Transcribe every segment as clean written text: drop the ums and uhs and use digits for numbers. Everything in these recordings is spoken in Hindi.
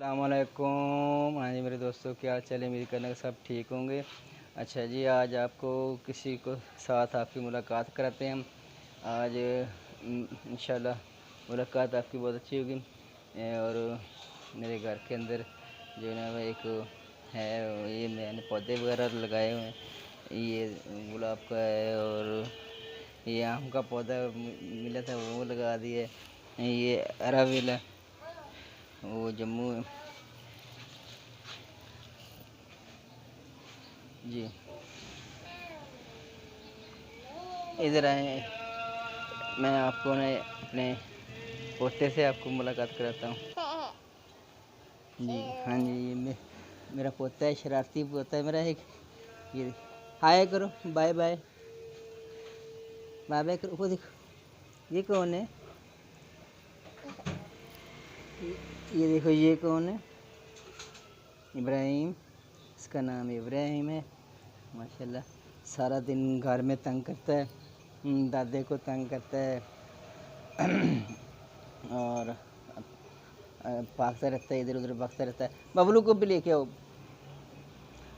अस्सलामुअलैकुम। हाँ जी मेरे दोस्तों, क्या हाल चाल है? मेरी करने का सब ठीक होंगे। अच्छा जी, आज आपको किसी को साथ आपकी मुलाकात कराते हैं हम। आज इंशाल्लाह मुलाकात आपकी बहुत अच्छी होगी। और मेरे घर के अंदर जो है ना वो एक है, ये मैंने पौधे वगैरह लगाए हुए हैं। ये गुलाब का है और ये आम का पौधा मिला था वो लगा दिए। ये अराविल है, वो जम्मू है जी। इधर आए, मैं आपको ना अपने पोते से आपको मुलाकात कराता हूँ जी। हाँ जी, ये मेरा पोता है, शरारती पोता है मेरा एक। ये हाय करो, बाय बाय, बाय बाय करो। वो देखो, ये कौन है? ये देखो, ये कौन है? इब्राहिम, इसका नाम इब्राहिम है। माशाल्लाह सारा दिन घर में तंग करता है, दादे को तंग करता है और भागता रहता है, इधर उधर भागता रहता है। बबलू को भी लेके आओ,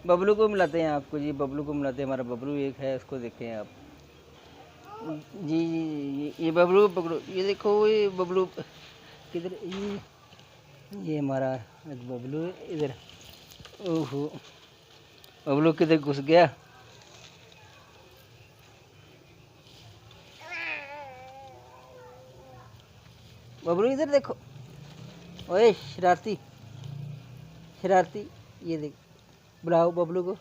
बबलू को मिलाते हैं आपको जी। बबलू को मिलाते हैं, हमारा बबलू एक है, उसको देखें आप जी जी। ये बबलू पकड़ो, ये देखो ये बबलू किधर? ये हमारा एक बबलू है इधर। ओहो, बबलू किधर घुस गया? बबलू इधर देखो, ओए शरारती शरारती। ये देख, बुलाओ बबलू को।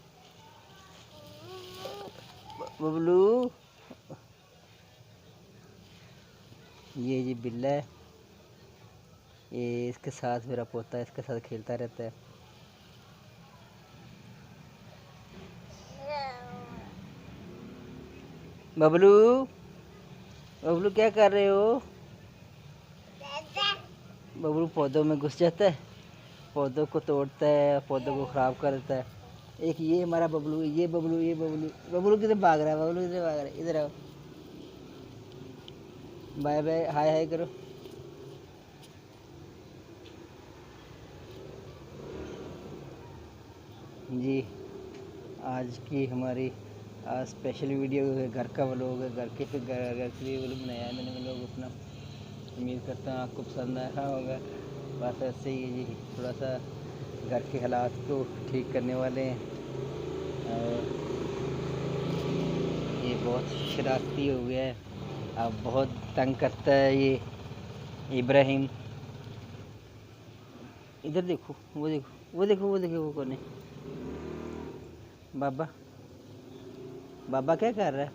बबलू, ये जी बिल्ला है, ये इसके साथ मेरा पोता है, इसके साथ खेलता रहता है। बबलू, बबलू क्या कर रहे हो? बबलू पौधों में घुस जाता है, पौधों को तोड़ता है, पौधों को ख़राब कर देता है। एक ये हमारा बबलू, ये बबलू, ये बबलू। बबलू किधर भाग रहा है? बबलू इधर भाग रहा है, इधर आओ, बाय बाय, हाय हाय करो। जी, आज की हमारी आज स्पेशल वीडियो है, घर का व्लॉग है, घर के घर के लिए व्लॉग बनाया है मैंने व्लॉग अपना। उम्मीद करता हूँ आपको पसंद आया होगा। बस ऐसे ही जी, थोड़ा सा घर के हालात को ठीक करने वाले हैं। और ये बहुत शरारती हो गया है, अब बहुत तंग करता है ये इब्राहिम। इधर देखो, वो देखो, वो देखो, वो देखो, वो कौन है? बाबा, बाबा क्या कर रहा है?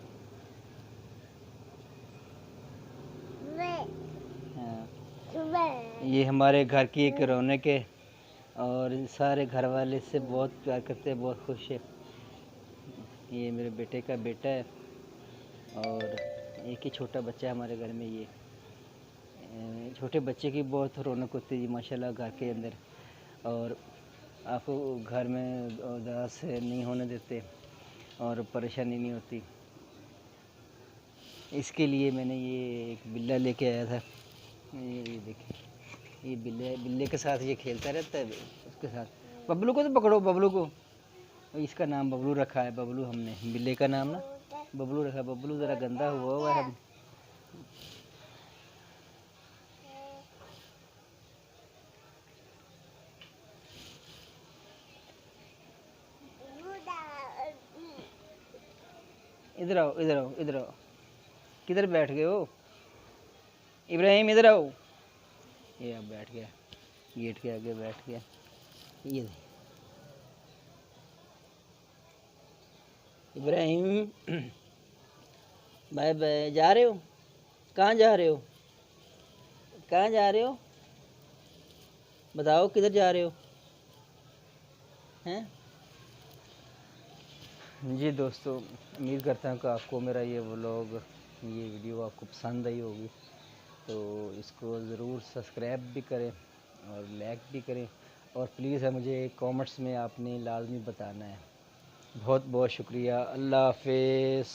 हाँ, ये हमारे घर की एक रौनक है और सारे घर वाले इससे बहुत प्यार करते हैं, बहुत खुश है। ये मेरे बेटे का बेटा है और एक ही छोटा बच्चा है हमारे घर में। ये छोटे बच्चे की बहुत रौनक होती है जी माशाल्लाह घर के अंदर। और आपको घर में उदास नहीं होने देते और परेशानी नहीं होती। इसके लिए मैंने ये एक बिल्ला लेके आया था। ये देखिए, ये बिल्ले के साथ ये खेलता रहता है, उसके साथ। बबलू को तो पकड़ो, बबलू को। इसका नाम बबलू रखा है, बबलू हमने बिल्ले का नाम ना बबलू रखा। बबलू ज़रा गंदा हुआ है। इधर आओ, इधर आओ, इधर आओ। किधर बैठ गए हो? इब्राहिम इधर आओ। ये अब बैठ गया, गेट के आगे बैठ गया। ये इब्राहिम, बाय बाय। जा रहे हो? कहाँ जा रहे हो? कहाँ जा रहे हो? बताओ किधर जा रहे हो? हैं जी दोस्तों, उम्मीद करता हूँ कि आपको मेरा ये व्लॉग, ये वीडियो आपको पसंद आई होगी। तो इसको ज़रूर सब्सक्राइब भी करें और लाइक भी करें। और प्लीज़ है मुझे कमेंट्स में आपने लाजमी बताना है। बहुत बहुत शुक्रिया। अल्लाह हाफिज़।